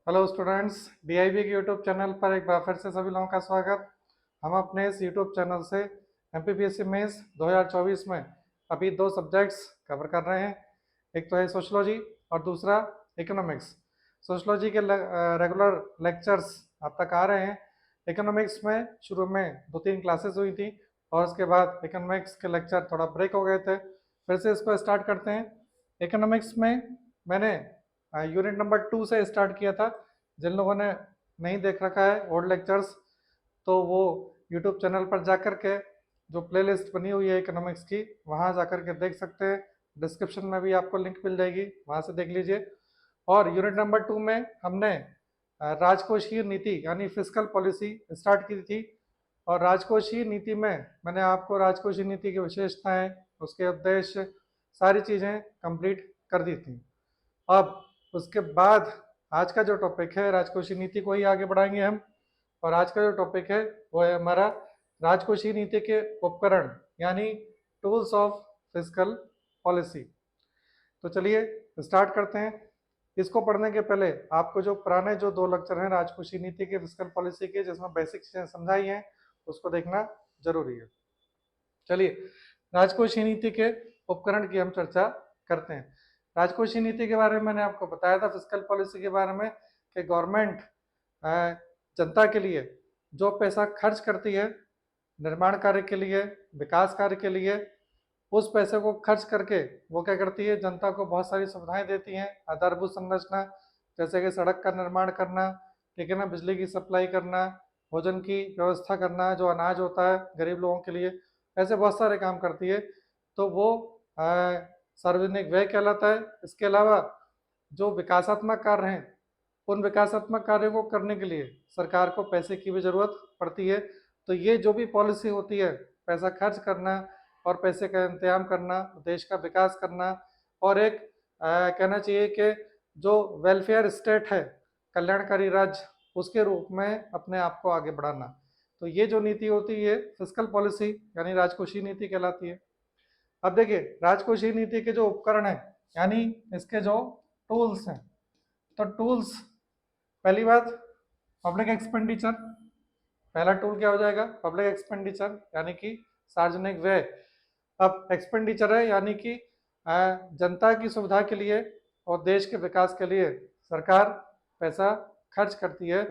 Hello students, DIB के YouTube channel पर एक बार फिर से सभी लोगों का स्वागत। हम अपने इस यूट्यूब चैनल से एमपीपीएससी मेंस 2024 में अभी दो सब्जेक्ट्स कवर कर रहे हैं। एक तो है सोशलॉजी और दूसरा इकोनॉमिक्स। सोशलॉजी के रेगुलर लेक्चर्स अब तक आ रहे हैं। इकोनॉमिक्स में शुरू में 2-3 क्लासेस हुई थी और उसके बाद इकोनॉमिक्स के लेक्चर थोड़ा ब्रेक हो गए थे। फिर से इसको स्टार्ट करते हैं। इकोनॉमिक्स में मैंने यूनिट नंबर 2 से स्टार्ट किया था। जिन लोगों ने नहीं देख रखा है ओल्ड लेक्चर्स, तो वो यूट्यूब चैनल पर जाकर के जो प्लेलिस्ट बनी हुई है इकोनॉमिक्स की, वहाँ जाकर के देख सकते हैं। डिस्क्रिप्शन में भी आपको लिंक मिल जाएगी, वहाँ से देख लीजिए। और यूनिट नंबर 2 में हमने राजकोषीय नीति यानी फिस्कल पॉलिसी स्टार्ट की थी। और राजकोषीय नीति में मैंने आपको राजकोषीय नीति की विशेषताएं, उसके उद्देश्य, सारी चीज़ें कंप्लीट कर दी थी। अब उसके बाद आज का जो टॉपिक है, राजकोषीय नीति को ही आगे बढ़ाएंगे हम। और आज का जो टॉपिक है वो है हमारा राजकोषीय नीति के उपकरण यानी टूल्स ऑफ फिस्कल पॉलिसी। तो चलिए स्टार्ट करते हैं। इसको पढ़ने के पहले आपको जो पुराने जो 2 लेक्चर हैं राजकोषीय नीति के, फिस्कल पॉलिसी के, जिसमें बेसिक चीजें समझाई हैं, उसको देखना जरूरी है। चलिए राजकोषीय नीति के उपकरण की हम चर्चा करते हैं। राजकोषीय नीति के बारे में मैंने आपको बताया था, फिस्कल पॉलिसी के बारे में, कि गवर्नमेंट जनता के लिए जो पैसा खर्च करती है निर्माण कार्य के लिए, विकास कार्य के लिए, उस पैसे को खर्च करके वो क्या करती है, जनता को बहुत सारी सुविधाएं देती हैं। आधारभूत संरचना जैसे कि सड़क का निर्माण करना, ठीक है ना, बिजली की सप्लाई करना, भोजन की व्यवस्था करना, जो अनाज होता है गरीब लोगों के लिए, ऐसे बहुत सारे काम करती है। तो वो सार्वजनिक व्यय कहलाता है। इसके अलावा जो विकासात्मक कार्य हैं, उन विकासात्मक कार्यों को करने के लिए सरकार को पैसे की भी जरूरत पड़ती है। तो ये जो भी पॉलिसी होती है, पैसा खर्च करना और पैसे का इंतजाम करना, देश का विकास करना, और एक कहना चाहिए कि जो वेलफेयर स्टेट है, कल्याणकारी राज्य, उसके रूप में अपने आप को आगे बढ़ाना। तो ये जो नीति होती है फिस्कल पॉलिसी यानी राजकोषीय नीति कहलाती है। अब देखिए राजकोषीय नीति के जो उपकरण है यानी इसके जो टूल्स हैं, तो टूल्स, पहली बात पब्लिक एक्सपेंडिचर। पहला टूल क्या हो जाएगा, पब्लिक एक्सपेंडिचर यानी कि सार्वजनिक व्यय। अब एक्सपेंडिचर है यानी कि जनता की सुविधा के लिए और देश के विकास के लिए सरकार पैसा खर्च करती है।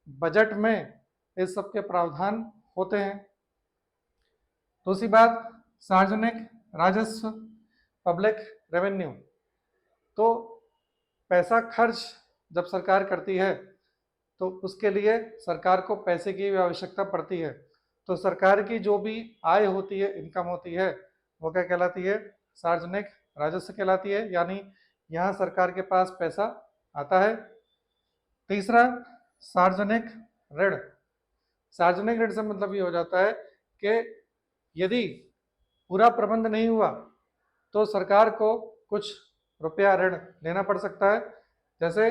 बजट में इस सब के प्रावधान होते हैं। दूसरी बात सार्वजनिक राजस्व, पब्लिक रेवेन्यू। तो पैसा खर्च जब सरकार करती है तो उसके लिए सरकार को पैसे की भी आवश्यकता पड़ती है। तो सरकार की जो भी आय होती है, इनकम होती है, वो क्या कहलाती है, सार्वजनिक राजस्व कहलाती है। यानी यहाँ सरकार के पास पैसा आता है। तीसरा सार्वजनिक ऋण। सार्वजनिक ऋण से मतलब ये हो जाता है कि यदि पूरा प्रबंध नहीं हुआ तो सरकार को कुछ रुपया ऋण लेना पड़ सकता है। जैसे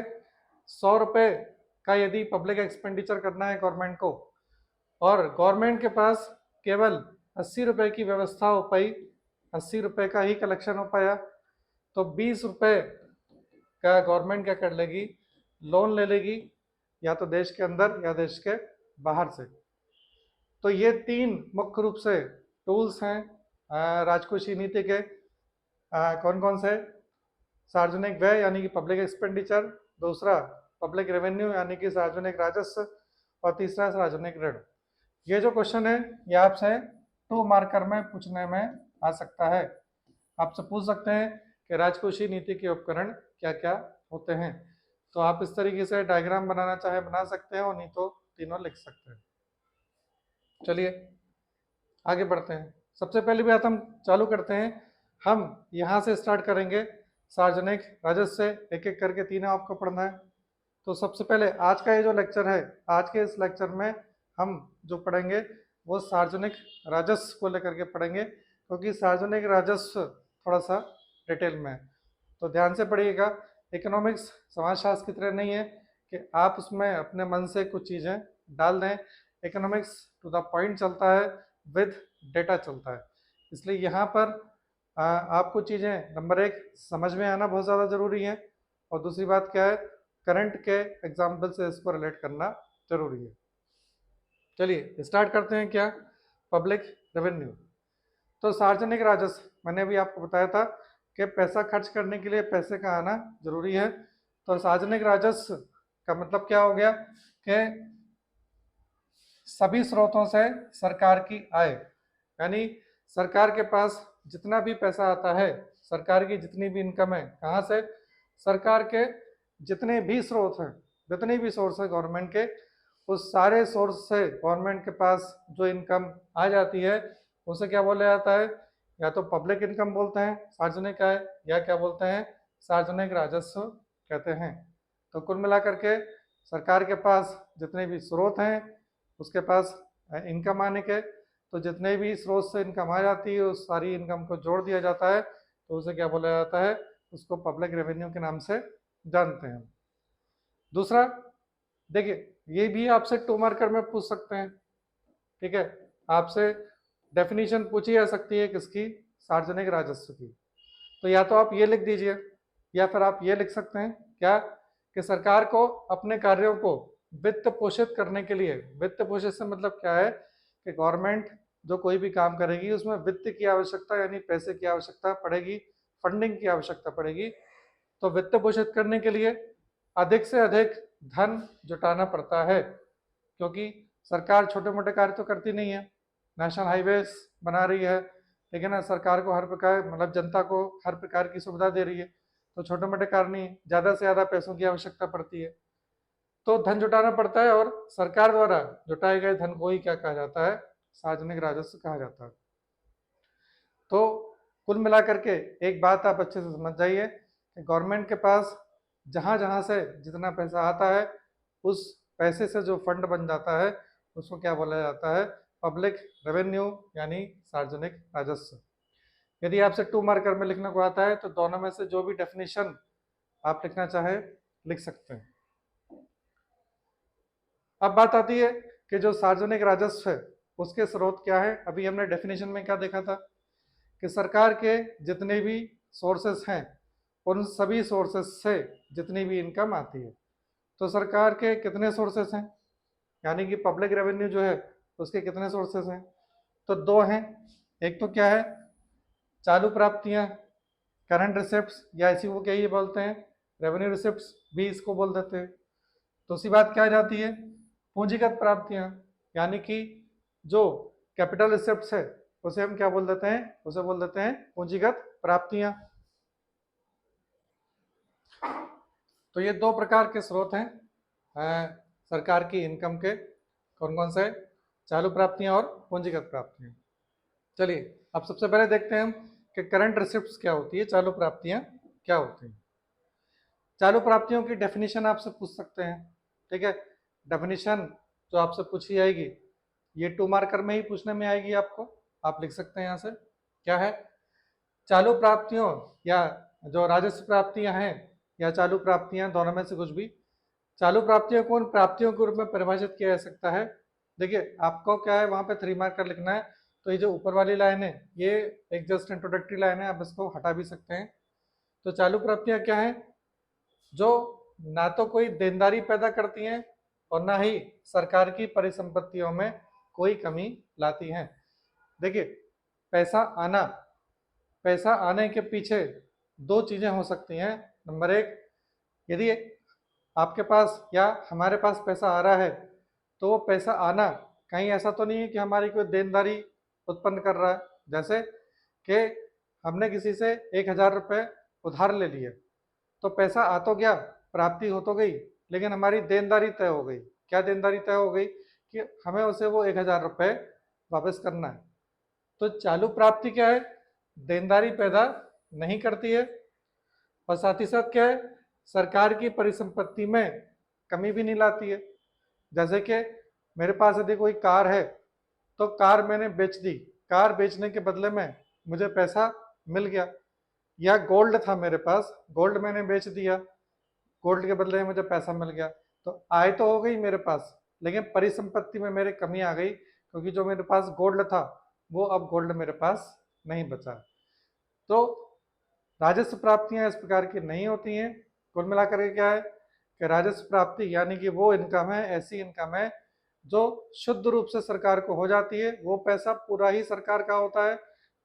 100 रुपये का यदि पब्लिक एक्सपेंडिचर करना है गवर्नमेंट को, और गवर्नमेंट के पास केवल 80 रुपये की व्यवस्था हो पाई, 80 रुपये का ही कलेक्शन हो पाया, तो 20 रुपये का गवर्नमेंट क्या कर लेगी, लोन ले लेगी, या तो देश के अंदर या देश के बाहर से। तो ये 3 मुख्य रूप से टूल्स हैं राजकोषीय नीति के। कौन कौन से, सार्वजनिक व्यय यानी कि पब्लिक एक्सपेंडिचर, दूसरा पब्लिक रेवेन्यू यानी कि सार्वजनिक राजस्व, और तीसरा सार्वजनिक ऋण। ये जो क्वेश्चन है ये आपसे 2 मार्कर में पूछने में आ सकता है। आपसे पूछ सकते हैं कि राजकोषीय नीति के उपकरण क्या क्या होते हैं। तो आप इस तरीके से डायग्राम बनाना चाहे बना सकते हैं, और नहीं तो तीनों लिख सकते हैं। चलिए आगे बढ़ते हैं। सबसे पहली बात हम चालू करते हैं, हम यहाँ से स्टार्ट करेंगे सार्वजनिक राजस्व से, एक एक करके तीनों आपको पढ़ना है। तो सबसे पहले आज का ये जो लेक्चर है, आज के इस लेक्चर में हम जो पढ़ेंगे वो सार्वजनिक राजस्व को लेकर के पढ़ेंगे, क्योंकि सार्वजनिक राजस्व थोड़ा सा डिटेल में है। तो ध्यान से पढ़िएगा। इकोनॉमिक्स समाजशास्त्र की तरह नहीं है कि आप उसमें अपने मन से कुछ चीज़ें डाल दें। इकोनॉमिक्स टू द पॉइंट चलता है, विद डेटा चलता है। इसलिए यहाँ पर आपको चीज़ें नंबर 1 समझ में आना बहुत ज़्यादा ज़रूरी है, और दूसरी बात क्या है, करंट के एग्जाम्पल से इसको रिलेट करना जरूरी है। चलिए स्टार्ट करते हैं क्या, पब्लिक रेवेन्यू। तो सार्वजनिक राजस्व, मैंने अभी आपको बताया था कि पैसा खर्च करने के लिए पैसे का आना जरूरी है। तो सार्वजनिक राजस्व का मतलब क्या हो गया कि सभी स्रोतों से सरकार की आय, यानी सरकार के पास जितना भी पैसा आता है, सरकार की जितनी भी इनकम है, कहाँ से, सरकार के जितने भी स्रोत हैं, जितने भी सोर्स है गवर्नमेंट के, उस सारे सोर्स से गवर्नमेंट के पास जो इनकम आ जाती है उसे क्या बोला जाता है, या तो पब्लिक इनकम बोलते हैं सार्वजनिक आय, या क्या बोलते हैं, सार्वजनिक राजस्व कहते हैं। तो कुल मिलाकर के सरकार के पास जितने भी स्रोत हैं, उसके पास इनकम आने के, तो जितने भी स्रोत से इनकम आ जाती है उस सारी इनकम को जोड़ दिया जाता है, तो उसे क्या बोला जाता है, उसको पब्लिक रेवेन्यू के नाम से जानते हैं। दूसरा देखिए, ये भी आपसे 2 मार्कर में पूछ सकते हैं, ठीक है, आपसे डेफिनेशन पूछी जा सकती है किसकी, सार्वजनिक राजस्व की। तो या तो आप ये लिख दीजिए, या फिर आप ये लिख सकते हैं क्या, कि सरकार को अपने कार्यों को वित्त पोषित करने के लिए, वित्त पोषित से मतलब क्या है कि गवर्नमेंट जो कोई भी काम करेगी उसमें वित्त की आवश्यकता, यानी पैसे की आवश्यकता पड़ेगी, फंडिंग की आवश्यकता पड़ेगी। तो वित्त पोषित करने के लिए अधिक से अधिक धन जुटाना पड़ता है, क्योंकि सरकार छोटे मोटे कार्य तो करती नहीं है, नेशनल हाईवेज बना रही है, ठीक है ना, सरकार को हर प्रकार, मतलब जनता को हर प्रकार की सुविधा दे रही है, तो छोटे मोटे कार्य नहीं, ज़्यादा से ज़्यादा पैसों की आवश्यकता पड़ती है, तो धन जुटाना पड़ता है, और सरकार द्वारा जुटाए गए धन को ही क्या कहा जाता है, सार्वजनिक राजस्व कहा जाता है। तो कुल मिलाकर के एक बात आप अच्छे से समझ जाइए कि गवर्नमेंट के पास जहाँ जहाँ से जितना पैसा आता है, उस पैसे से जो फंड बन जाता है उसको क्या बोला जाता है, पब्लिक रेवेन्यू, यानी सार्वजनिक राजस्व। यदि आपसे 2 मार्कर में लिखने को आता है तो दोनों में से जो भी डेफिनेशन आप लिखना चाहे लिख सकते हैं। अब बात आती है कि जो सार्वजनिक राजस्व है उसके स्रोत क्या है। अभी हमने डेफिनेशन में क्या देखा था कि सरकार के जितने भी सोर्सेस हैं उन सभी सोर्सेस से जितनी भी इनकम आती है। तो सरकार के कितने सोर्सेस हैं, यानी कि पब्लिक रेवेन्यू जो है उसके कितने सोर्सेस हैं, तो 2 हैं। एक तो क्या है, चालू प्राप्तियां, करंट रिसिप्ट्स, या इसी को क्या ये बोलते हैं, रेवेन्यू रिसिप्ट्स भी इसको बोल देते हैं। तो उसी बात क्या आ जाती है, पूंजीगत प्राप्तियां, यानी कि जो कैपिटल रिसिप्ट्स है उसे हम क्या बोल देते हैं, उसे बोल देते हैं पूंजीगत प्राप्तियां। तो ये 2 प्रकार के स्रोत हैं सरकार की इनकम के, कौन कौन से, चालू प्राप्तियां और पूंजीगत प्राप्तियां। चलिए अब सबसे पहले देखते हैं हम कि करंट रिसिप्ट्स क्या होती है, चालू प्राप्तियां क्या होती हैं। चालू प्राप्तियों की डेफिनेशन आपसे पूछ सकते हैं, ठीक है, डेफिनेशन जो आपसे पूछी जाएगी ये 2 मार्कर में ही पूछने में आएगी आपको, आप लिख सकते हैं यहाँ से, क्या है, चालू प्राप्तियों या जो राजस्व प्राप्तियां हैं या चालू प्राप्तियां, दोनों में से कुछ भी। चालू प्राप्तियों को उन प्राप्तियों के रूप में परिभाषित किया जा सकता है। देखिए आपको क्या है, वहां पे 3 मार्कर लिखना है, तो ये जो ऊपर वाली लाइन है ये एक जस्ट इंट्रोडक्टरी लाइन है, आप इसको हटा भी सकते हैं। तो चालू प्राप्तियां क्या है, जो ना तो कोई देनदारी पैदा करती हैं और ना ही सरकार की परिसंपत्तियों में कोई कमी लाती हैं। देखिए पैसा आने के पीछे 2 चीजें हो सकती हैं। नंबर 1, यदि आपके पास या हमारे पास पैसा आ रहा है तो वो पैसा आना कहीं ऐसा तो नहीं है कि हमारी कोई देनदारी उत्पन्न कर रहा है, जैसे कि हमने किसी से 1000 रुपये उधार ले लिए, तो पैसा आ तो गया, प्राप्ति हो तो गई, लेकिन हमारी देनदारी तय हो गई। क्या देनदारी तय हो गई, कि हमें उसे वो 1000 रुपये वापस करना है। तो चालू प्राप्ति क्या है, देनदारी पैदा नहीं करती है, और साथ ही साथ क्या है, सरकार की परिसंपत्ति में कमी भी नहीं लाती है। जैसे कि मेरे पास यदि कोई कार है तो कार मैंने बेच दी, कार बेचने के बदले में मुझे पैसा मिल गया, या गोल्ड था मेरे पास, गोल्ड मैंने बेच दिया, गोल्ड के बदले में मुझे पैसा मिल गया। तो आय तो हो गई मेरे पास, लेकिन परिसंपत्ति में मेरे कमी आ गई, क्योंकि जो मेरे पास गोल्ड था वो अब गोल्ड मेरे पास नहीं बचा। तो राजस्व प्राप्तियां इस प्रकार की नहीं होती हैं। कुल मिलाकर के क्या है कि राजस्व प्राप्ति यानी कि वो इनकम है, ऐसी इनकम है जो शुद्ध रूप से सरकार को हो जाती है, वो पैसा पूरा ही सरकार का होता है,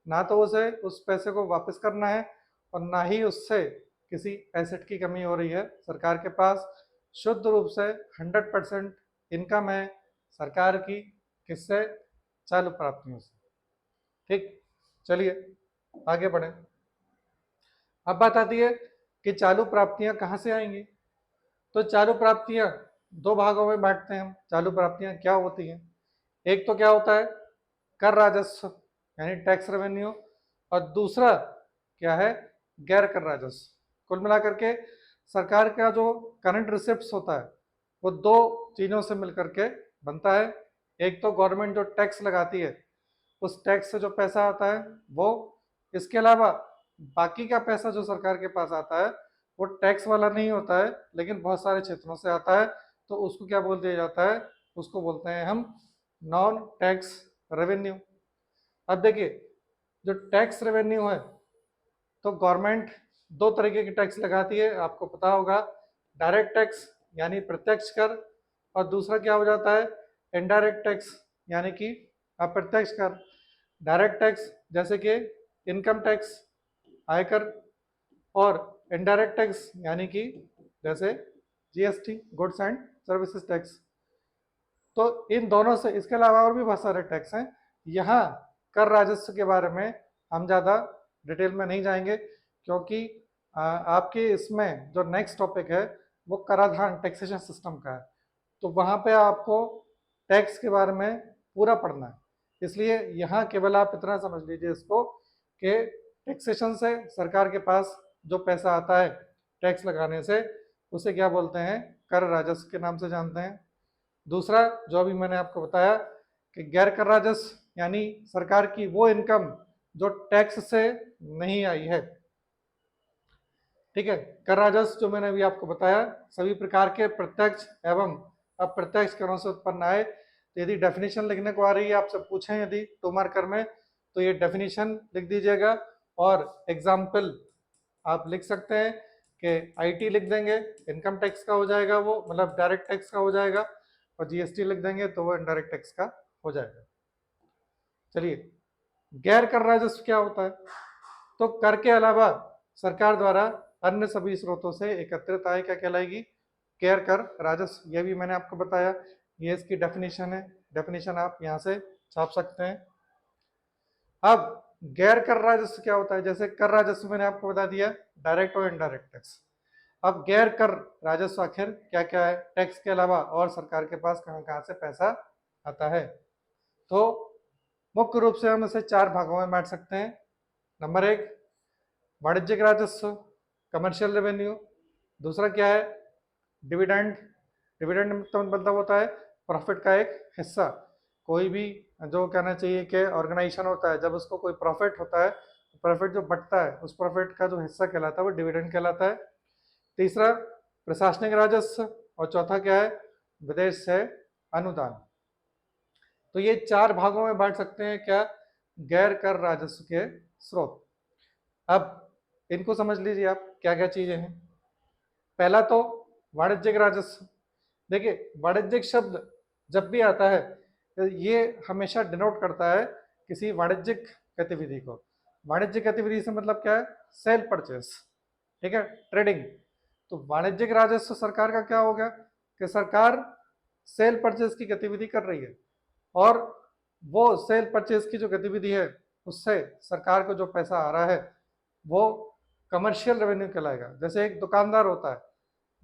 ना तो उसे उस पैसे को वापस करना है और ना ही उससे किसी एसेट की कमी हो रही है। सरकार के पास शुद्ध रूप से 100% इनकम है सरकार की, किससे? चालू प्राप्तियों से। ठीक, चलिए आगे बढ़े। अब बात आती है कि चालू प्राप्तियां कहाँ से आएंगी। तो चालू प्राप्तियां दो भागों में बांटते हैं हम। चालू प्राप्तियां क्या होती हैं? एक तो क्या होता है, कर राजस्व यानी टैक्स रेवेन्यू, और दूसरा क्या है, गैर कर राजस्व। कुल मिलाकर के सरकार का जो करंट रिसिप्ट्स होता है वो दो चीजों से मिलकर के बनता है। एक तो गवर्नमेंट जो टैक्स लगाती है उस टैक्स से जो पैसा आता है वो, इसके अलावा बाकी का पैसा जो सरकार के पास आता है वो टैक्स वाला नहीं होता है, लेकिन बहुत सारे क्षेत्रों से आता है, तो उसको क्या बोल दिया जाता है, उसको बोलते हैं हम नॉन टैक्स रेवेन्यू। अब देखिए, जो टैक्स रेवेन्यू है तो गवर्नमेंट दो तरीके की टैक्स लगाती है, आपको पता होगा, डायरेक्ट टैक्स यानी प्रत्यक्ष कर, और दूसरा क्या हो जाता है, इनडायरेक्ट टैक्स यानी कि अप्रत्यक्ष कर। डायरेक्ट टैक्स जैसे कि इनकम टैक्स, आयकर, और इनडायरेक्ट टैक्स यानी कि जैसे GST, goods and services tax. तो इन दोनों से, इसके अलावा और भी बहुत सारे टैक्स हैं। यहाँ कर राजस्व के बारे में हम ज़्यादा डिटेल में नहीं जाएंगे, क्योंकि आपके इसमें जो नेक्स्ट टॉपिक है वो कराधान टैक्सेशन सिस्टम का है, तो वहाँ पे आपको टैक्स के बारे में पूरा पढ़ना है। इसलिए यहाँ केवल आप इतना समझ लीजिए इसको कि टैक्सेशन से सरकार के पास जो पैसा आता है टैक्स लगाने से, उसे क्या बोलते हैं, कर राजस्व के नाम से जानते हैं। दूसरा जो अभी मैंने आपको बताया कि गैर कर राजस्व यानी सरकार की वो इनकम जो टैक्स से नहीं आई है। ठीक है, कर राजस्व जो मैंने अभी आपको बताया सभी प्रकार के प्रत्यक्ष एवं अप्रत्यक्ष करों से उत्पन्न आए। तो यदि डेफिनेशन लिखने को आ रही है, आपसे पूछें यदि 2 मार्कर में, तो ये डेफिनेशन लिख दीजिएगा, और एग्जाम्पल आप लिख सकते हैं कि आईटी लिख देंगे, इनकम टैक्स का हो जाएगा वो, मतलब डायरेक्ट टैक्स का हो जाएगा, और जीएसटी लिख देंगे तो वो इनडायरेक्ट टैक्स का हो जाएगा। चलिए, गैर कर राजस्व क्या होता है? तो कर के अलावा सरकार द्वारा अन्य सभी स्रोतों से एकत्रित आय क्या कहलाएगी, गैर कर राजस्व। यह भी मैंने आपको बताया, ये इसकी डेफिनेशन है, डेफिनेशन आप यहाँ से छाप सकते हैं। अब गैर कर राजस्व क्या होता है? जैसे कर राजस्व मैंने आपको बता दिया, डायरेक्ट और इनडायरेक्ट टैक्स। अब गैर कर राजस्व आखिर क्या क्या है, टैक्स के अलावा और सरकार के पास कहाँ कहाँ से पैसा आता है? तो मुख्य रूप से हम इसे 4 भागों में बांट सकते हैं। नंबर 1 वाणिज्यिक राजस्व, कमर्शियल रेवेन्यू। दूसरा क्या है, डिविडेंड। डिविडेंड मतलब होता है प्रॉफिट का एक हिस्सा। कोई भी जो कहना चाहिए कि ऑर्गेनाइजेशन होता है, जब उसको कोई प्रॉफिट होता है, प्रॉफिट जो बटता है उस प्रॉफिट का जो हिस्सा कहलाता है वो डिविडेंड कहलाता है। तीसरा प्रशासनिक राजस्व, और चौथा क्या है, विदेश से अनुदान। तो ये 4 भागों में बांट सकते हैं क्या, गैर कर राजस्व के स्रोत। अब इनको समझ लीजिए आप क्या क्या चीजें हैं। पहला तो वाणिज्यिक राजस्व। देखिए, वाणिज्यिक शब्द जब भी आता है तो ये हमेशा डिनोट करता है किसी वाणिज्यिक गतिविधि को। वाणिज्यिक गतिविधि से मतलब क्या है, सेल परचेस, ठीक है, ट्रेडिंग। तो वाणिज्यिक राजस्व सरकार का क्या होगा कि सरकार सेल परचेस की गतिविधि कर रही है, और वो सेल परचेस की जो गतिविधि है उससे सरकार को जो पैसा आ रहा है वो कमर्शियल रेवेन्यू कहलाएगा। जैसे एक दुकानदार होता है,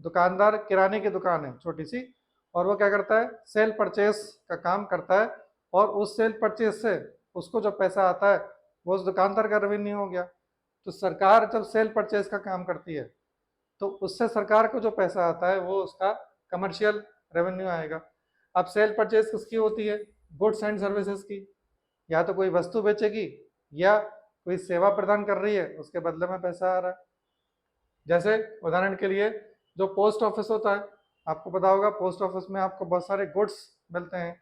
दुकानदार किराने की दुकान है छोटी सी, और वो क्या करता है, सेल परचेस का काम करता है, और उस सेल परचेस से उसको जो पैसा आता है वो उस दुकानदार का रेवेन्यू हो गया। तो सरकार जब सेल परचेस का काम करती है तो उससे सरकार को जो पैसा आता है वो उसका कमर्शियल रेवेन्यू आएगा। अब सेल परचेस किसकी होती है, गुड्स एंड सर्विसेज की। या तो कोई वस्तु बेचेगी या कोई सेवा प्रदान कर रही है, उसके बदले में पैसा आ रहा है। जैसे उदाहरण के लिए जो पोस्ट ऑफिस होता है, आपको पता होगा पोस्ट ऑफिस में आपको बहुत सारे गुड्स मिलते हैं,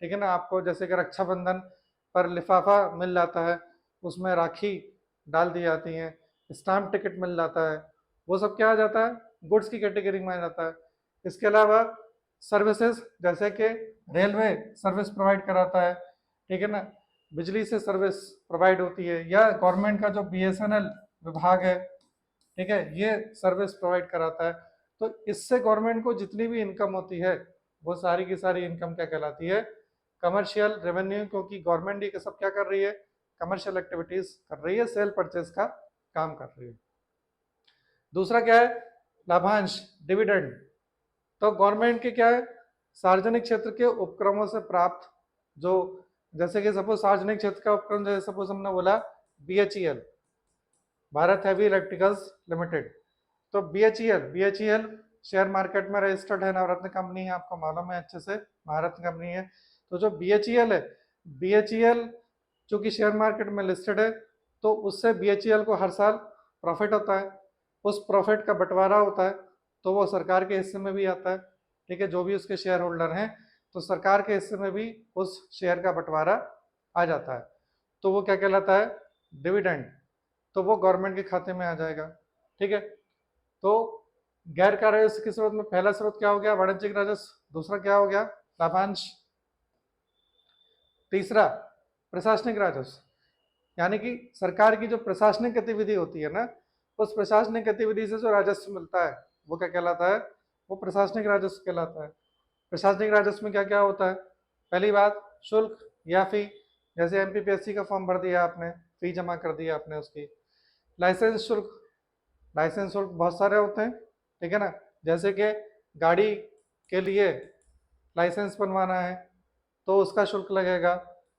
ठीक है ना। आपको जैसे कि रक्षाबंधन पर लिफाफा मिल जाता है, उसमें राखी डाल दी जाती हैं, स्टाम्प टिकट मिल जाता है, वो सब क्या आ जाता है, गुड्स की कैटेगरी में आ जाता है। इसके अलावा सर्विसेज जैसे कि रेलवे सर्विस प्रोवाइड कराता है, ठीक है ना, बिजली से सर्विस प्रोवाइड होती है, या गवर्नमेंट का जो BSNL विभाग है, ठीक है, ये सर्विस प्रोवाइड कराता है। तो इससे गवर्नमेंट को जितनी भी इनकम होती है वो सारी की सारी इनकम क्या कहलाती है, कमर्शियल रेवेन्यू, क्योंकि गवर्नमेंट ये सब क्या कर रही है, कमर्शियल एक्टिविटीज कर रही है, सेल परचेज का काम कर रही है। दूसरा क्या है, लाभांश, डिविडेंड। तो गवर्नमेंट के क्या है, सार्वजनिक क्षेत्र के उपक्रमों से प्राप्त जो, जैसे कि सपोज सार्वजनिक क्षेत्र का उपक्रम, जैसे सपोज हमने बोला BHEL, Bharat heavy electricals limited. तो BHEL शेयर मार्केट में रजिस्टर्ड है, नवरत्न कंपनी है, आपको मालूम है अच्छे से, महारत्न कंपनी है। तो जो BHEL है, BHEL चूंकि शेयर मार्केट में लिस्टेड है, तो उससे BHEL को हर साल प्रॉफिट होता है, उस प्रॉफिट का बंटवारा होता है, तो वो सरकार के हिस्से में भी आता है, ठीक है, जो भी उसके शेयर होल्डर हैं, तो सरकार के हिस्से में भी उस शेयर का बंटवारा आ जाता है, तो वो क्या कहलाता है, डिविडेंड। तो वो गवर्नमेंट के खाते में आ जाएगा, ठीक है। तो गैर कार्य के स्रोत में पहला स्रोत क्या हो गया, वाणिज्यिक राजस्व। दूसरा क्या हो गया, लाभांश। तीसरा प्रशासनिक राजस्व, यानी कि सरकार की जो प्रशासनिक गतिविधि होती है ना, उस प्रशासनिक गतिविधि से जो राजस्व मिलता है वो क्या कहलाता है, वो प्रशासनिक राजस्व कहलाता है। प्रशासनिक राजस्व में क्या क्या होता है, पहली बात शुल्क या फी, जैसे MPPSC का फॉर्म भर दिया आपने, फी जमा कर दिया आपने उसकी। लाइसेंस शुल्क, लाइसेंस शुल्क बहुत सारे होते हैं, ठीक है ना, जैसे कि गाड़ी के लिए लाइसेंस बनवाना है तो उसका शुल्क लगेगा,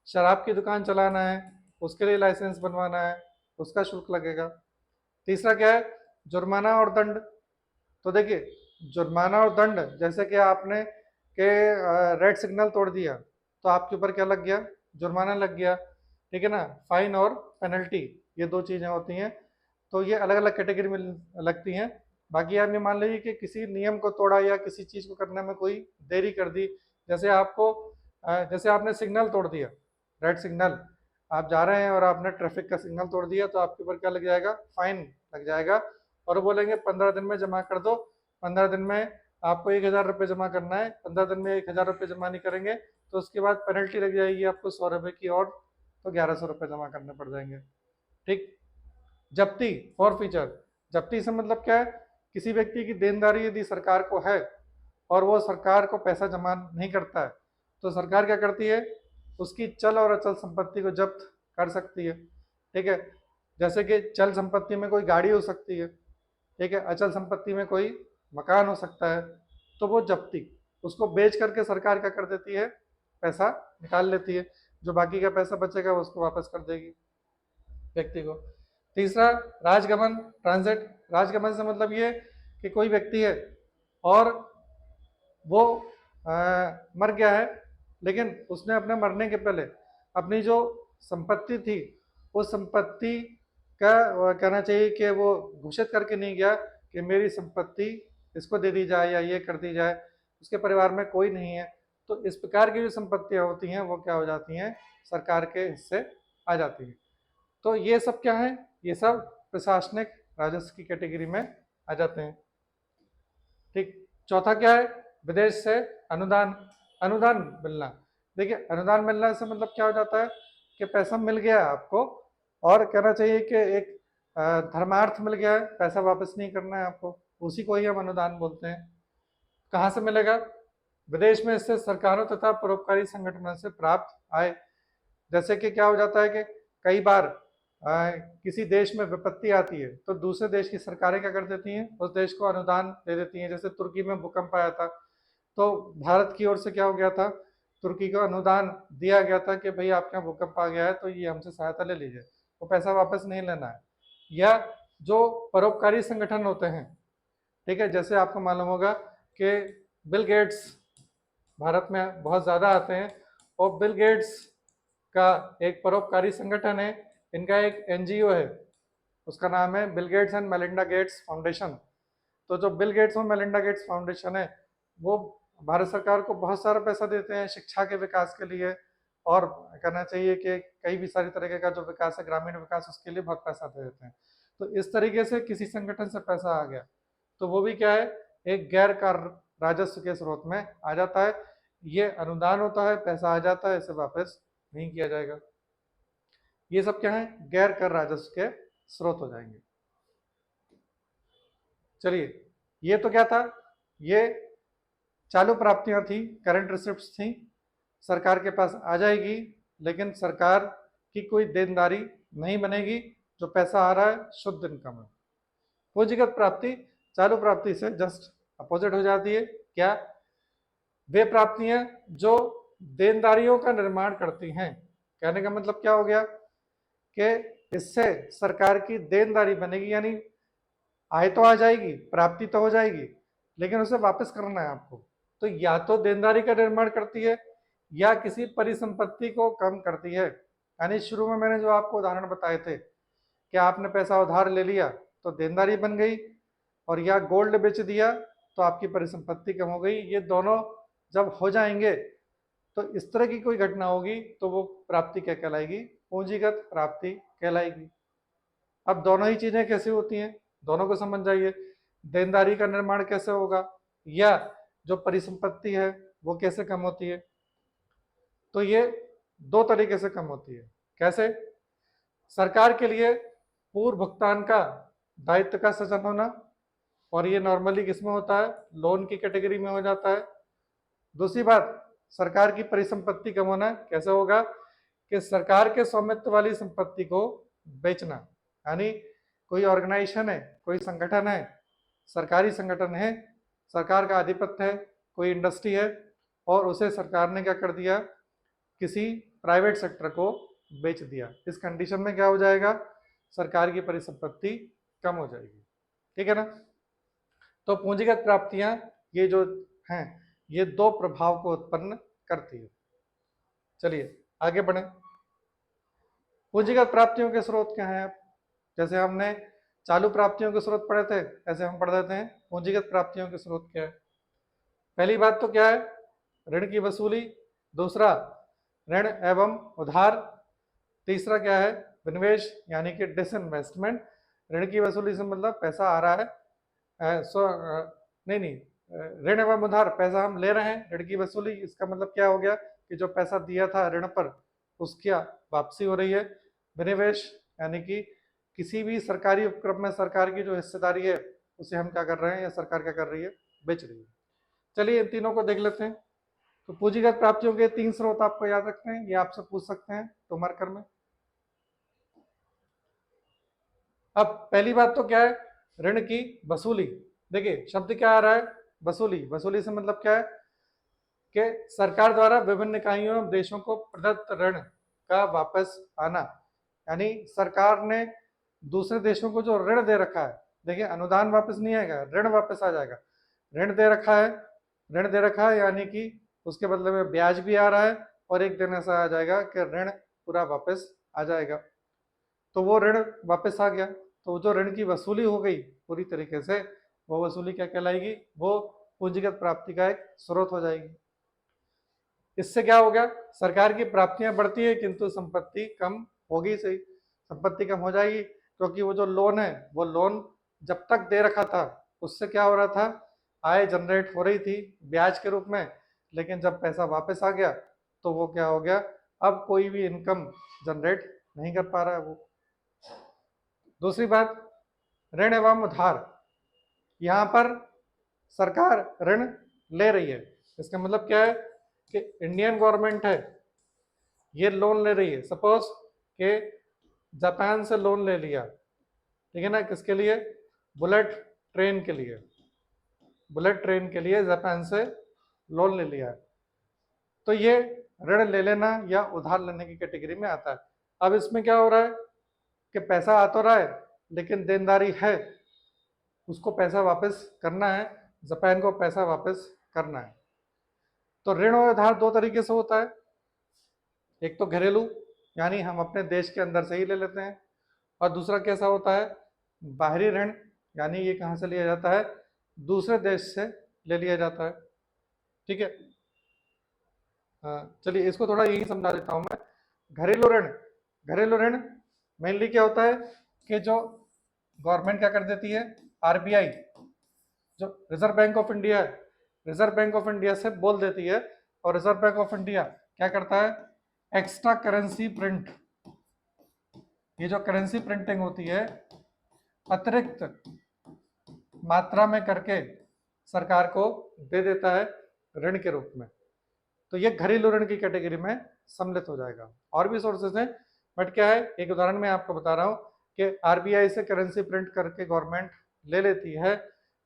शराब की दुकान चलाना है उसके लिए लाइसेंस बनवाना है, उसका शुल्क लगेगा। तीसरा क्या है, जुर्माना और दंड। तो देखिए जुर्माना और दंड, जैसे कि आपने के रेड सिग्नल तोड़ दिया तो आपके ऊपर क्या लग गया, जुर्माना लग गया, ठीक है ना, फाइन और पेनल्टी, ये दो चीजें होती हैं, तो ये अलग अलग कैटेगरी में लगती हैं। बाकी आप ये मान लीजिए कि किसी नियम को तोड़ा या किसी चीज को करने में कोई देरी कर दी, जैसे आपको जैसे आपने सिग्नल तोड़ दिया, रेड सिग्नल, आप जा रहे हैं और आपने ट्रैफिक का सिग्नल तोड़ दिया, तो आपके ऊपर क्या लग जाएगा, फाइन लग जाएगा, और बोलेंगे 15 दिन में जमा कर दो, 15 दिन में आपको 1,000 रुपये जमा करना है, 15 दिन में 1,000 रुपये जमा नहीं करेंगे तो उसके बाद पेनल्टी लग जाएगी आपको 100 रुपये की, और तो 1,100 रुपये जमा करने पड़ जाएंगे, ठीक। जब्ती, फॉरफीचर, जब्ती से मतलब क्या है, किसी व्यक्ति की देनदारी यदि सरकार को है और वो सरकार को पैसा जमा नहीं करता है, तो सरकार क्या करती है, उसकी चल और अचल संपत्ति को जब्त कर सकती है, ठीक है। जैसे कि चल संपत्ति में कोई गाड़ी हो सकती है, ठीक है, अचल संपत्ति में कोई मकान हो सकता है, तो वो जब्ती, उसको बेच करके सरकार क्या कर देती है, पैसा निकाल लेती है, जो बाकी का पैसा बचेगा उसको वापस कर देगी व्यक्ति को। तीसरा राजगमन, ट्रांजिट। राजगमन से मतलब ये कि कोई व्यक्ति है और वो मर गया है, लेकिन उसने अपने मरने के पहले अपनी जो संपत्ति थी उस संपत्ति का कहना चाहिए कि वो घोषित करके नहीं गया कि मेरी संपत्ति इसको दे दी जाए या ये कर दी जाए, उसके परिवार में कोई नहीं है, तो इस प्रकार की जो संपत्तियां होती हैं वो क्या हो जाती हैं, सरकार के हिस्से आ जाती हैं। तो ये सब क्या है, ये सब प्रशासनिक राजस्व की कैटेगरी में आ जाते हैं, ठीक। चौथा क्या है, विदेश से अनुदान, अनुदान मिलना। देखिए अनुदान मिलना से मतलब क्या हो जाता है कि पैसा मिल गया आपको, और कहना चाहिए कि एक धर्मार्थ मिल गया है, पैसा वापस नहीं करना है आपको, उसी को ही हम अनुदान बोलते हैं। कहाँ से मिलेगा, विदेश में स्थित सरकारों तथा परोपकारी संगठनों से प्राप्त आय। जैसे कि क्या हो जाता है कि कई बार किसी देश में विपत्ति आती है तो दूसरे देश की सरकारें क्या कर देती हैं, उस देश को अनुदान दे देती हैं। जैसे तुर्की में भूकंप आया था तो भारत की ओर से क्या हो गया था, तुर्की को अनुदान दिया गया था कि भाई आपके यहाँ भूकंप आ गया है तो ये हमसे सहायता ले लीजिए, वो पैसा वापस नहीं लेना है। या जो परोपकारी संगठन होते हैं, ठीक है, जैसे आपको मालूम होगा कि बिल गेट्स भारत में बहुत ज़्यादा आते हैं, और बिल गेट्स का एक परोपकारी संगठन है, इनका एक NGO है, उसका नाम है Bill Gates and Melinda Gates foundation. तो जो बिल गेट्स और मेलिंडा गेट्स फाउंडेशन है वो भारत सरकार को बहुत सारा पैसा देते हैं शिक्षा के विकास के लिए, और कहना चाहिए कि कई भी सारी तरीके का जो विकास है, ग्रामीण विकास, उसके लिए बहुत पैसा दे देते हैं। तो इस तरीके से किसी संगठन से पैसा आ गया तो वो भी क्या है, एक गैर कार्य राजस्व के स्रोत में आ जाता है। ये अनुदान होता है, पैसा आ जाता है, इसे वापस नहीं किया जाएगा। ये सब क्या है, गैर कर राजस्व के स्रोत हो जाएंगे। चलिए, ये तो क्या था, ये चालू प्राप्तियां थी, करंट रिसिप्ट्स थी, सरकार के पास आ जाएगी, लेकिन सरकार की कोई देनदारी नहीं बनेगी, जो पैसा आ रहा है शुद्ध इनकम है। पूंजीगत प्राप्ति चालू प्राप्ति से जस्ट अपोजिट हो जाती है। क्या, वे प्राप्तियां जो देनदारियों का निर्माण करती हैं। कहने का मतलब क्या हो गया कि इससे सरकार की देनदारी बनेगी, यानी आय तो आ जाएगी, प्राप्ति तो हो जाएगी, लेकिन उसे वापस करना है आपको। तो या तो देनदारी का निर्माण करती है या किसी परिसंपत्ति को कम करती है। यानी शुरू में मैंने जो आपको उदाहरण बताए थे कि आपने पैसा उधार ले लिया तो देनदारी बन गई, और या गोल्ड बेच दिया तो आपकी परिसंपत्ति कम हो गई। ये दोनों जब हो जाएंगे तो इस तरह की कोई घटना होगी तो वो प्राप्ति क्या कहलाएगी, पूंजीगत प्राप्ति कहलाएगी। अब दोनों ही चीजें कैसे होती हैं, दोनों को समझ जाइए। देनदारी का निर्माण कैसे होगा, या जो परिसंपत्ति है वो कैसे कम होती है। तो ये दो तरीके से कम होती है। कैसे, सरकार के लिए पूर्व भुगतान का दायित्व का सृजन होना, और ये नॉर्मली किसमें होता है, लोन की कैटेगरी में हो जाता है। दूसरी बात, सरकार की परिसंपत्ति कम होना कैसे होगा, कि सरकार के स्वामित्व वाली संपत्ति को बेचना। यानी कोई ऑर्गेनाइजेशन है, कोई संगठन है, सरकारी संगठन है, सरकार का आधिपत्य है, कोई इंडस्ट्री है, और उसे सरकार ने क्या कर दिया, किसी प्राइवेट सेक्टर को बेच दिया। इस कंडीशन में क्या हो जाएगा, सरकार की परिसंपत्ति कम हो जाएगी। ठीक है ना। तो पूंजीगत प्राप्तियां ये जो हैं, ये दो प्रभाव को उत्पन्न करती है। चलिए आगे बढ़ें। पूंजीगत प्राप्तियों के स्रोत क्या हैं। जैसे हमने चालू प्राप्तियों के स्रोत पढ़े थे, ऐसे हम पढ़ देते हैं पूंजीगत प्राप्तियों के स्रोत क्या है। पहली बात तो क्या है, ऋण की वसूली। दूसरा, ऋण एवं उधार। तीसरा क्या है, विनिवेश यानी कि डिसइन्वेस्टमेंट। ऋण की वसूली से मतलब पैसा आ रहा है, ऋण एवं उधार, पैसा हम ले रहे हैं। ऋण की वसूली, इसका मतलब क्या हो गया कि जो पैसा दिया था ऋण पर उसकी वापसी हो रही है। विनिवेश यानी कि किसी भी सरकारी उपक्रम में सरकार की जो हिस्सेदारी है उसे हम क्या कर रहे हैं, या सरकार क्या कर रही है, बेच रही है। चलिए इन तीनों को देख लेते हैं। तो पूंजीगत प्राप्तियों के 3 स्रोत आपको याद रखते हैं, ये आपसे पूछ सकते हैं तो मार्कर में। अब पहली बात तो क्या है, ऋण की वसूली। देखिए शब्द क्या आ रहा है, वसूली। वसूली से मतलब क्या है कि सरकार द्वारा विभिन्न इकाइयों एवं देशों को प्रदत्त ऋण का वापस आना। यानी सरकार ने दूसरे देशों को जो ऋण दे रखा है, देखिए अनुदान वापस नहीं आएगा, ऋण वापस आ जाएगा। ऋण दे रखा है, ऋण दे रखा है यानी कि उसके बदले में ब्याज भी आ रहा है, और एक दिन ऐसा आ जाएगा कि ऋण पूरा वापस आ जाएगा। तो वो ऋण वापस आ गया, तो जो ऋण की वसूली हो गई पूरी तरीके से, वो वसूली क्या कहलाएगी, वो पूंजीगत प्राप्ति का एक स्रोत हो जाएगी। इससे क्या होगा, सरकार की प्राप्तियां बढ़ती है किंतु संपत्ति कम होगी। सही, संपत्ति कम हो जाएगी, क्योंकि वो जो लोन है, वो लोन जब तक दे रखा था उससे क्या हो रहा था, आय जनरेट हो रही थी ब्याज के रूप में, लेकिन जब पैसा वापस आ गया तो वो क्या हो गया, अब कोई भी इनकम जनरेट नहीं कर पा रहा है वो। दूसरी बात, ऋण एवं उधार। यहाँ पर सरकार ऋण ले रही है, इसका मतलब क्या है कि इंडियन गवर्नमेंट है, ये लोन ले रही है। सपोज कि जापान से लोन ले लिया, ठीक है ना, किसके लिए, बुलेट ट्रेन के लिए। बुलेट ट्रेन के लिए जापान से लोन ले लिया है, तो ये ऋण ले लेना या उधार लेने की कैटेगरी में आता है। अब इसमें क्या हो रहा है कि पैसा आ तो रहा है, लेकिन देनदारी है, उसको पैसा वापस करना है, जापान को पैसा वापस करना है। तो ऋण और उधार दो तरीके से होता है। एक तो घरेलू, यानी हम अपने देश के अंदर से ही ले लेते हैं, और दूसरा कैसा होता है, बाहरी ऋण, यानी ये कहाँ से लिया जाता है, दूसरे देश से ले लिया जाता है। ठीक है, चलिए इसको थोड़ा यही समझा देता हूँ मैं। घरेलू ऋण, घरेलू ऋण मेनली क्या होता है कि जो गवर्नमेंट क्या कर देती है, आरबीआई जो रिजर्व बैंक ऑफ इंडिया है, रिजर्व बैंक ऑफ इंडिया से बोल देती है, और रिजर्व बैंक ऑफ इंडिया क्या करता है, एक्स्ट्रा करेंसी प्रिंट, ये जो करेंसी प्रिंटिंग होती है अतिरिक्त मात्रा में करके सरकार को दे देता है ऋण के रूप में। तो ये घरेलू ऋण की कैटेगरी में सम्मिलित हो जाएगा। और भी सोर्सेज हैं, बट क्या है, एक उदाहरण मैं आपको बता रहा हूँ कि आरबीआई से करेंसी प्रिंट करके गवर्नमेंट ले लेती है,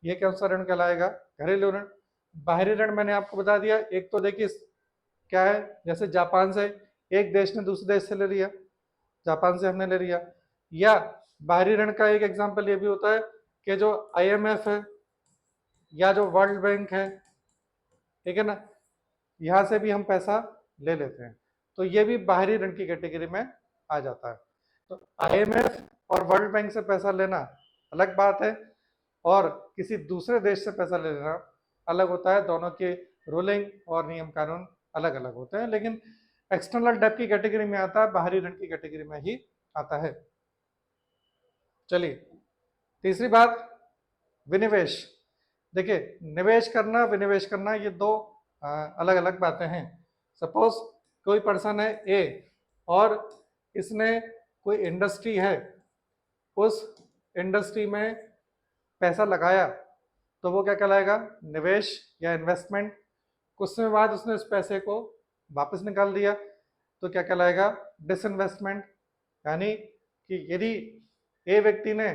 ये कौन सा ऋण कहलाएगा, घरेलू ऋण। बाहरी ऋण मैंने आपको बता दिया, एक तो देखिए क्या है, जैसे जापान से एक देश ने दूसरे देश से ले लिया, जापान से हमने ले लिया, या बाहरी ऋण का एक एग्जांपल ये भी होता है कि जो आईएमएफ है या जो वर्ल्ड बैंक है, ठीक है ना, यहाँ से भी हम पैसा ले लेते हैं, तो ये भी बाहरी ऋण की कैटेगरी में आ जाता है। तो आईएमएफ और वर्ल्ड बैंक से पैसा लेना अलग बात है, और किसी दूसरे देश से पैसा ले लेना अलग होता है। दोनों के रूलिंग और नियम कानून अलग अलग होते हैं, लेकिन एक्सटर्नल डेब्ट की कैटेगरी में आता है, बाहरी ऋण की कैटेगरी में ही आता है। चलिए तीसरी बात, विनिवेश। देखिए निवेश करना, विनिवेश करना, ये दो अलग अलग बातें हैं। सपोज कोई पर्सन है ए और इसने कोई इंडस्ट्री है, उस इंडस्ट्री में पैसा लगाया, तो वो क्या कहलाएगा, निवेश या इन्वेस्टमेंट। कुछ समय बाद उसने उस पैसे को वापस निकाल दिया, तो क्या कहलाएगा, डिसइन्वेस्टमेंट। यानी कि यदि ए व्यक्ति ने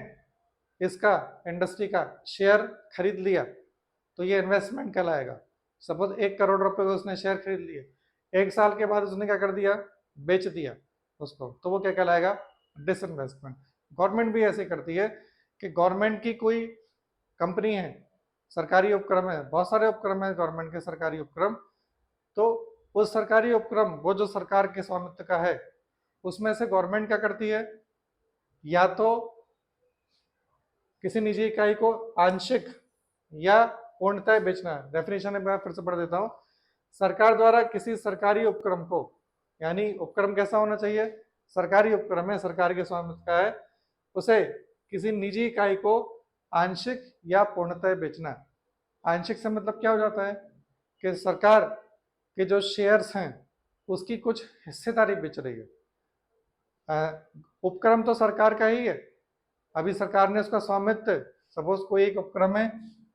इसका इंडस्ट्री का शेयर खरीद लिया तो ये इन्वेस्टमेंट कहलाएगा। सपोज 1 करोड़ रुपए का उसने शेयर खरीद लिए, 1 साल के बाद उसने क्या कर दिया, बेच दिया उसको, तो वो क्या कहलाएगा, डिसइन्वेस्टमेंट। गवर्नमेंट भी ऐसे करती है कि गवर्नमेंट की कोई कंपनी है, सरकारी उपक्रम है, बहुत सारे उपक्रम है गवर्नमेंट के सरकारी उपक्रम, तो उस सरकारी उपक्रम वो जो सरकार के स्वामित्व का है, उसमें से गवर्नमेंट क्या करती है, या तो किसी निजी इकाई को आंशिक या पूर्णतः बेचना। डेफिनेशन एक बार फिर से पढ़ देता हूं, सरकार द्वारा किसी सरकारी उपक्रम को, यानी उपक्रम कैसा होना चाहिए, सरकारी उपक्रम है, सरकार के स्वामित्व का है, उसे किसी निजी इकाई को आंशिक या पूर्णतः बेचना। आंशिक से मतलब क्या हो जाता है कि सरकार के जो शेयर्स हैं उसकी कुछ हिस्सेदारी बेच रही है। उपक्रम तो सरकार का ही है, अभी सरकार ने उसका स्वामित्व, सपोज कोई एक उपक्रम है,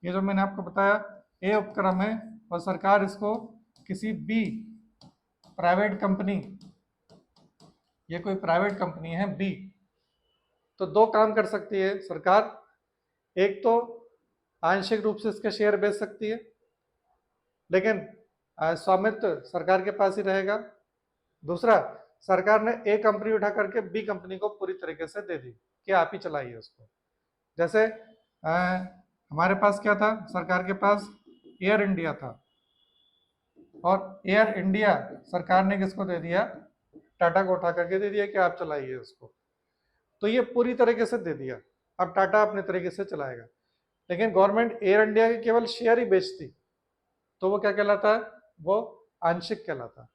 ये जो मैंने आपको बताया ए उपक्रम है, और सरकार इसको किसी बी प्राइवेट कंपनी, ये कोई प्राइवेट कंपनी है बी, तो दो काम कर सकती है सरकार, एक तो आंशिक रूप से इसके शेयर बेच सकती है, लेकिन स्वामित्व सरकार के पास ही रहेगा। दूसरा, सरकार ने ए कंपनी उठा करके बी कंपनी को पूरी तरीके से दे दी कि आप ही चलाइए उसको। जैसे हमारे पास क्या था, सरकार के पास एयर इंडिया था, और एयर इंडिया सरकार ने किसको दे दिया, टाटा को उठा करके दे दिया कि आप चलाइए उसको, तो ये पूरी तरीके से दे दिया, अब टाटा अपने तरीके से चलाएगा। लेकिन गवर्नमेंट एयर इंडिया के केवल शेयर ही बेचती, तो वो क्या कहलाता है, वो आंशिक कहलाता है।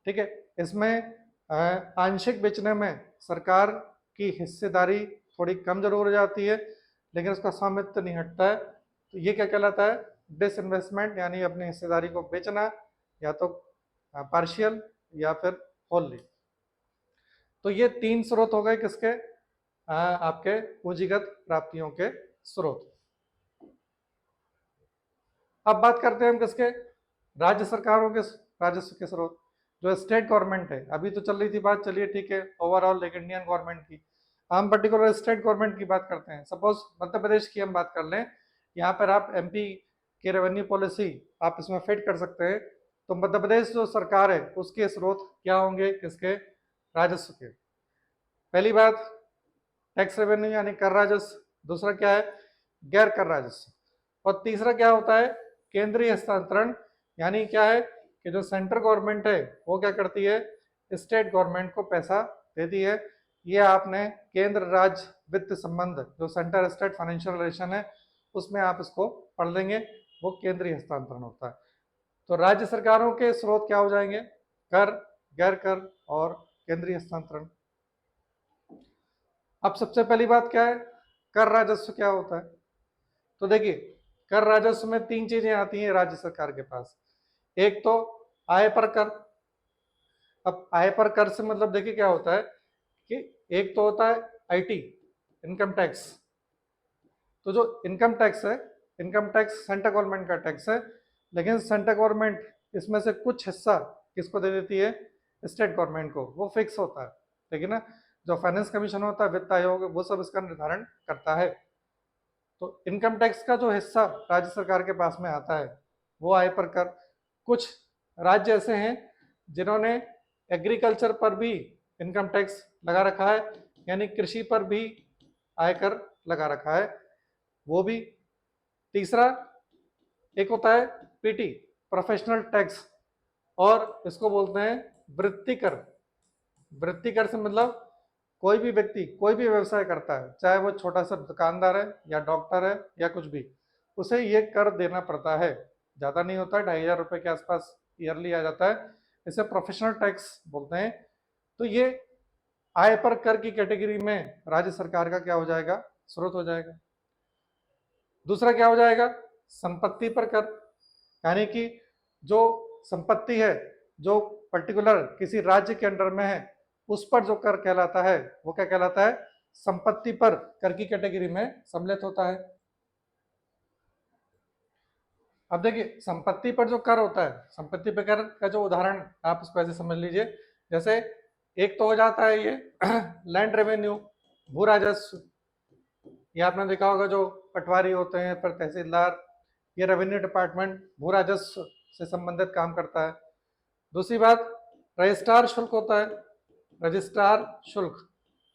ठीक है, इसमें आंशिक बेचने में सरकार की हिस्सेदारी थोड़ी कम जरूर हो जाती है, लेकिन उसका स्वामित्व नहीं हटता है, तो ये क्या कहलाता है, डिसइन्वेस्टमेंट, यानी अपनी हिस्सेदारी को बेचना, या तो पार्शियल या फिर होलली। तो ये तीन स्रोत हो गए किसके, आपके पूंजीगत प्राप्तियों के स्रोत। अब बात करते हैं हम किसके, राज्य सरकारों के राजस्व के स्रोत, जो स्टेट गवर्नमेंट है। अभी तो चल रही थी बात, चलिए ठीक है, ओवरऑल एक इंडियन गवर्नमेंट की, हम पर्टिकुलर स्टेट गवर्नमेंट की बात करते हैं। सपोज मध्य प्रदेश की हम बात कर लें, यहाँ पर आप एमपी की रेवेन्यू पॉलिसी आप इसमें फिट कर सकते हैं, तो मध्य प्रदेश जो सरकार है उसके स्रोत क्या होंगे, किसके, राजस्व के। पहली बात टैक्स रेवेन्यू यानी कर राजस्व, दूसरा क्या है, गैर कर राजस्व, और तीसरा क्या होता है, केंद्रीय हस्तांतरण, यानी क्या है कि जो सेंट्रल गवर्नमेंट है वो क्या करती है, स्टेट गवर्नमेंट को पैसा देती है। ये आपने केंद्र राज्य वित्त संबंध, जो सेंटर स्टेट फाइनेंशियल रिलेशन है, उसमें आप इसको पढ़ लेंगे, वो केंद्रीय हस्तांतरण होता है। तो राज्य सरकारों के स्रोत क्या हो जाएंगे, कर, गैर कर और केंद्रीय हस्तांतरण। अब सबसे पहली बात क्या है, कर राजस्व क्या होता है, तो देखिए कर राजस्व में तीन चीजें आती हैं राज्य सरकार के पास। एक तो आय पर कर। अब आय पर कर से मतलब देखिए क्या होता है कि एक तो होता है आईटी, इनकम टैक्स। तो जो इनकम टैक्स है, इनकम टैक्स सेंट्रल गवर्नमेंट का टैक्स है, लेकिन सेंट्रल गवर्नमेंट इसमें से कुछ हिस्सा किसको दे देती है? स्टेट गवर्नमेंट को। वो फिक्स होता है, ठीक है ना। जो फाइनेंस कमीशन होता है, वित्त आयोग, वो सब इसका निर्धारण करता है। तो इनकम टैक्स का जो हिस्सा राज्य सरकार के पास में आता है वो आय पर कर। कुछ राज्य ऐसे हैं जिन्होंने एग्रीकल्चर पर भी इनकम टैक्स लगा रखा है, यानी कृषि पर भी आयकर लगा रखा है, वो भी। तीसरा एक होता है पीटी, प्रोफेशनल टैक्स, और इसको बोलते हैं वृत्ति कर। वृत्ति कर से मतलब कोई भी व्यक्ति कोई भी व्यवसाय करता है, चाहे वो छोटा सा दुकानदार है या डॉक्टर है या कुछ भी, उसे ये कर देना पड़ता है। ज़्यादा नहीं होता है, 2,500 रुपये के आसपास ईयरली आ जाता है। इसे प्रोफेशनल टैक्स बोलते हैं। तो ये आय पर कर की कैटेगरी में राज्य सरकार का क्या हो जाएगा? स्रोत हो जाएगा। दूसरा क्या हो जाएगा? संपत्ति पर कर, यानी कि जो संपत्ति है जो पर्टिकुलर किसी राज्य के अंडर में है, उस पर जो कर कहलाता है वो क्या कहलाता है? संपत्ति पर कर की कैटेगरी में सम्मिलित होता है। अब देखिए संपत्ति पर जो कर होता है, संपत्ति पर कर का जो उदाहरण आप उसको ऐसे समझ लीजिए, जैसे एक तो हो जाता है ये लैंड रेवेन्यू, भू राजस्व। ये आपने देखा होगा जो पटवारी होते हैं, पर तहसीलदार, ये रेवेन्यू डिपार्टमेंट भू राजस्व से संबंधित काम करता है। दूसरी बात रजिस्ट्रार शुल्क होता है, रजिस्ट्रार शुल्क।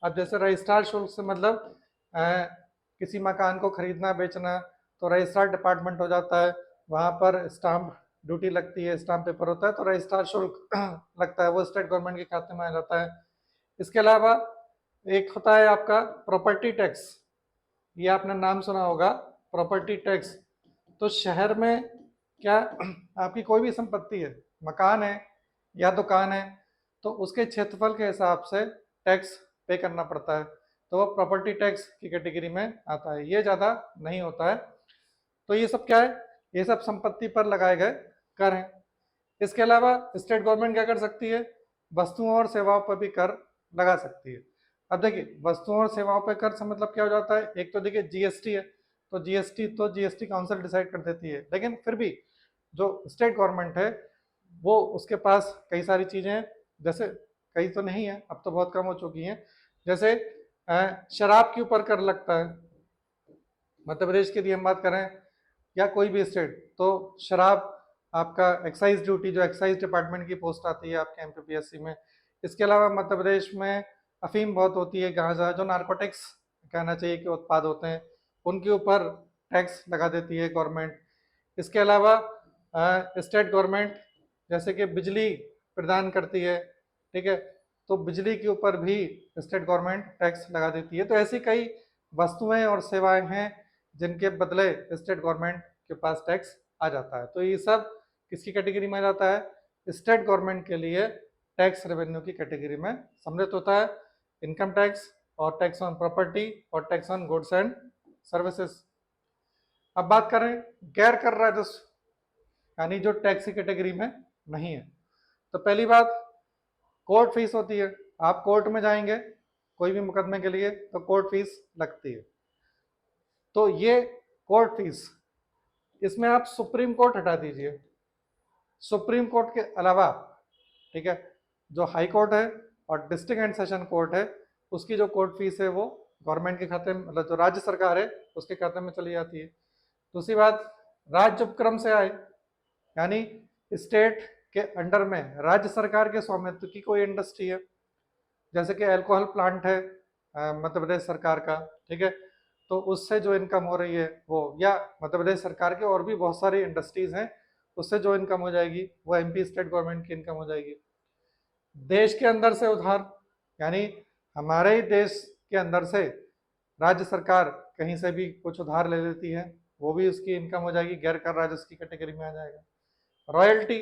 अब जैसे रजिस्ट्रार शुल्क से मतलब किसी मकान को खरीदना बेचना, तो रजिस्ट्रार डिपार्टमेंट हो जाता है, वहाँ पर स्टाम्प ड्यूटी लगती है, स्टाम्प पेपर होता है, तो रजिस्ट्रार शुल्क लगता है, वो स्टेट गवर्नमेंट के खाते में आ जाता है। इसके अलावा एक होता है आपका प्रॉपर्टी टैक्स, ये आपने नाम सुना होगा, प्रॉपर्टी टैक्स। तो शहर में क्या आपकी कोई भी संपत्ति है, मकान है या दुकान है, तो उसके क्षेत्रफल के हिसाब से टैक्स पे करना पड़ता है, तो वो प्रॉपर्टी टैक्स की कैटेगरी में आता है। ये ज़्यादा नहीं होता है। तो ये सब क्या है? ये सब संपत्ति पर लगाए गए कर हैं। इसके अलावा स्टेट गवर्नमेंट क्या कर सकती है? वस्तुओं और सेवाओं पर भी कर लगा सकती है। अब देखिए वस्तुओं और सेवाओं पर कर से मतलब क्या हो जाता है? एक तो देखिए जीएसटी है, तो जीएसटी काउंसिल डिसाइड कर देती है, लेकिन फिर भी जो स्टेट गवर्नमेंट है वो उसके पास कई सारी चीज़ें हैं, जैसे कई तो नहीं है, अब तो बहुत कम हो चुकी हैं। जैसे शराब के ऊपर कर लगता है। मध्य प्रदेश की यदि हम बात करें या कोई भी स्टेट, तो शराब आपका एक्साइज ड्यूटी, जो एक्साइज डिपार्टमेंट की पोस्ट आती है आपके एमपीपीएससी में। इसके अलावा मध्य प्रदेश में अफीम बहुत होती है, गांजा, जो नारकोटिक्स कहना चाहिए कि उत्पाद होते हैं, उनके ऊपर टैक्स लगा देती है गवर्नमेंट। इसके अलावा स्टेट गवर्नमेंट जैसे कि बिजली प्रदान करती है, ठीक है, तो बिजली के ऊपर भी स्टेट गवर्नमेंट टैक्स लगा देती है। तो ऐसी कई वस्तुएं और सेवाएं हैं जिनके बदले स्टेट गवर्नमेंट के पास टैक्स आ जाता है। तो ये सब किसकी कैटेगरी में आ जाता है? स्टेट गवर्नमेंट के लिए टैक्स रेवेन्यू की कैटेगरी में सम्मिलित होता है। इनकम टैक्स और टैक्स ऑन प्रॉपर्टी और tax on goods and services. अब बात करें गैर कर राजस्व, यानी जो टैक्स की कैटेगरी में नहीं है। तो पहली बात कोर्ट फीस होती है। आप कोर्ट में जाएंगे कोई भी मुकदमे के लिए तो कोर्ट फीस लगती है। तो ये कोर्ट फीस, इसमें आप सुप्रीम कोर्ट हटा दीजिए, सुप्रीम कोर्ट के अलावा, ठीक है, जो हाई कोर्ट है और डिस्ट्रिक्ट एंड सेशन कोर्ट है, उसकी जो कोर्ट फीस है वो गवर्नमेंट के खाते में, मतलब जो राज्य सरकार है उसके खाते में चली जाती है। दूसरी बात राज्य उपक्रम से आए, यानी स्टेट के अंडर में राज्य सरकार के स्वामित्व की कोई इंडस्ट्री है, जैसे कि अल्कोहल प्लांट है मध्य प्रदेश सरकार का, ठीक है, तो उससे जो इनकम हो रही है वो, या मध्य प्रदेश सरकार के और भी बहुत सारी इंडस्ट्रीज हैं, उससे जो इनकम हो जाएगी वो एमपी स्टेट गवर्नमेंट की इनकम हो जाएगी। देश के अंदर से उधार, यानी हमारे ही देश के अंदर से राज्य सरकार कहीं से भी कुछ उधार ले लेती है, वो भी उसकी इनकम हो जाएगी, गैर कर राजस्व की कैटेगरी में आ जाएगा। रॉयल्टी,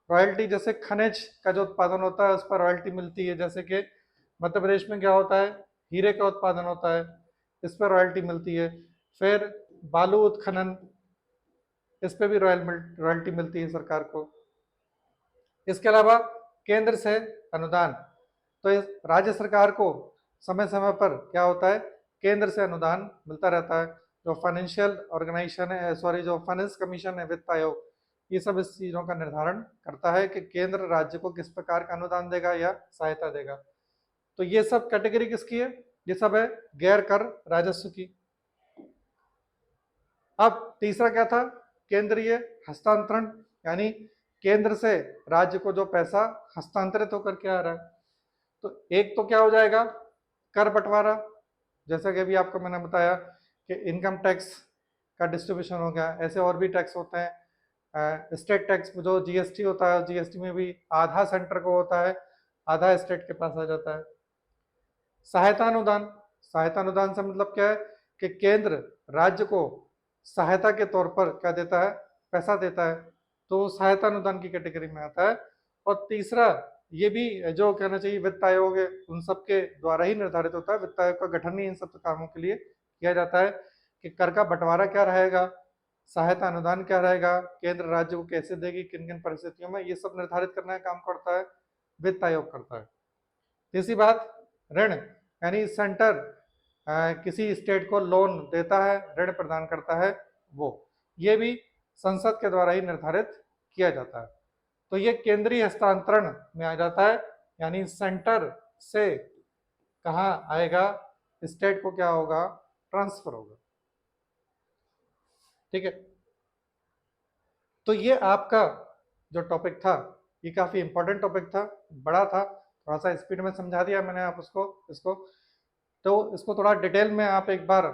रॉयल्टी जैसे खनिज का जो उत्पादन होता है उस पर रॉयल्टी मिलती है, जैसे कि मध्य प्रदेश में क्या होता है, हीरे का उत्पादन होता है, इस पर रॉयल्टी मिलती है। फिर बालू उत्खनन, इस पे भी रॉयल्टी मिलती है सरकार को। इसके अलावा केंद्र से अनुदान, तो इस राज्य सरकार को समय समय पर क्या होता है, केंद्र से अनुदान मिलता रहता है। जो फाइनेंशियल ऑर्गेनाइजेशन है, सॉरी, जो फाइनेंस कमीशन है, वित्त आयोग, ये सब इस चीजों का निर्धारण करता है कि केंद्र राज्य को किस प्रकार का अनुदान देगा या सहायता देगा। तो ये सब कैटेगरी किसकी है, ये सब है गैर कर राजस्व की। अब तीसरा क्या था, केंद्रीय हस्तांतरण, यानी केंद्र से राज्य को जो पैसा हस्तांतरित होकर के आ रहा है। तो एक तो क्या हो जाएगा, कर बंटवारा, जैसा कि अभी आपको मैंने बताया कि इनकम टैक्स का डिस्ट्रीब्यूशन हो गया। ऐसे और भी टैक्स होते हैं, स्टेट टैक्स जो जीएसटी होता है, जीएसटी में भी आधा सेंटर को होता है, आधा स्टेट के पास आ जाता है। सहायता अनुदान, सहायता अनुदान से मतलब क्या है कि केंद्र राज्य को सहायता के तौर पर क्या देता है, पैसा देता है, तो सहायता अनुदान की कैटेगरी में आता है। और तीसरा, ये भी जो कहना चाहिए वित्त आयोग है, उन सब के द्वारा ही निर्धारित होता है। वित्त आयोग का गठन ही इन सब कामों के लिए किया जाता है कि कर का बंटवारा क्या रहेगा, सहायता अनुदान क्या रहेगा, केंद्र राज्य को कैसे देगी, किन किन परिस्थितियों में, ये सब निर्धारित करने का काम करता है वित्त आयोग करता है। तीसरी बात, ऋण, यानी सेंटर किसी स्टेट को लोन देता है, ऋण प्रदान करता है, वो ये भी संसद के द्वारा ही निर्धारित किया जाता है। तो ये केंद्रीय हस्तांतरण में आ जाता है, यानी सेंटर से कहाँ आएगा, स्टेट को क्या होगा, ट्रांसफर होगा। ठीक है, तो ये आपका जो टॉपिक था, ये काफी इंपॉर्टेंट टॉपिक था, बड़ा था, थोड़ा सा स्पीड में समझा दिया मैंने आप उसको इसको। तो इसको थोड़ा डिटेल में आप एक बार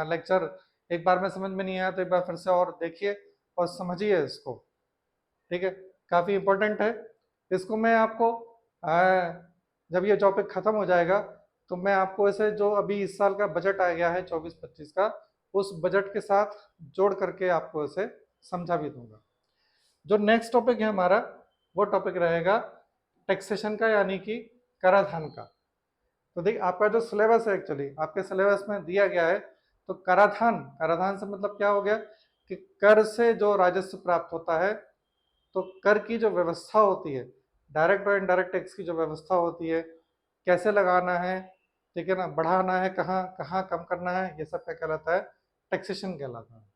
लेक्चर एक बार में समझ में नहीं आया तो एक बार फिर से और देखिए और समझिए इसको। ठीक है, काफ़ी इम्पोर्टेंट है। इसको मैं आपको जब ये टॉपिक ख़त्म हो जाएगा तो मैं आपको ऐसे जो अभी इस साल का बजट आ गया है 24-25 का, उस बजट के साथ जोड़ करके आपको इसे समझा भी दूंगा। जो नेक्स्ट टॉपिक है हमारा, वो टॉपिक रहेगा टैक्सेशन का, यानी कि कराधान का। तो देखिए आपका जो सिलेबस है, एक्चुअली आपके सिलेबस में दिया गया है, तो कराधान, कराधान से मतलब क्या हो गया कि कर से जो राजस्व प्राप्त होता है, तो कर की जो व्यवस्था होती है, डायरेक्ट और इनडायरेक्ट टैक्स की जो व्यवस्था होती है, कैसे लगाना है, ठीक है ना, बढ़ाना है, कहाँ कहाँ कम करना है, ये सब क्या कहलाता है, टैक्सेशन कहलाता है।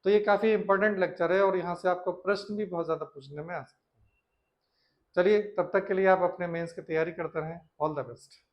तो ये काफ़ी इंपॉर्टेंट लेक्चर है और यहाँ से आपको प्रश्न भी बहुत ज़्यादा पूछने में आ सकते हैं। चलिए, तब तक के लिए आप अपने मेंस की तैयारी करते रहें। All the best.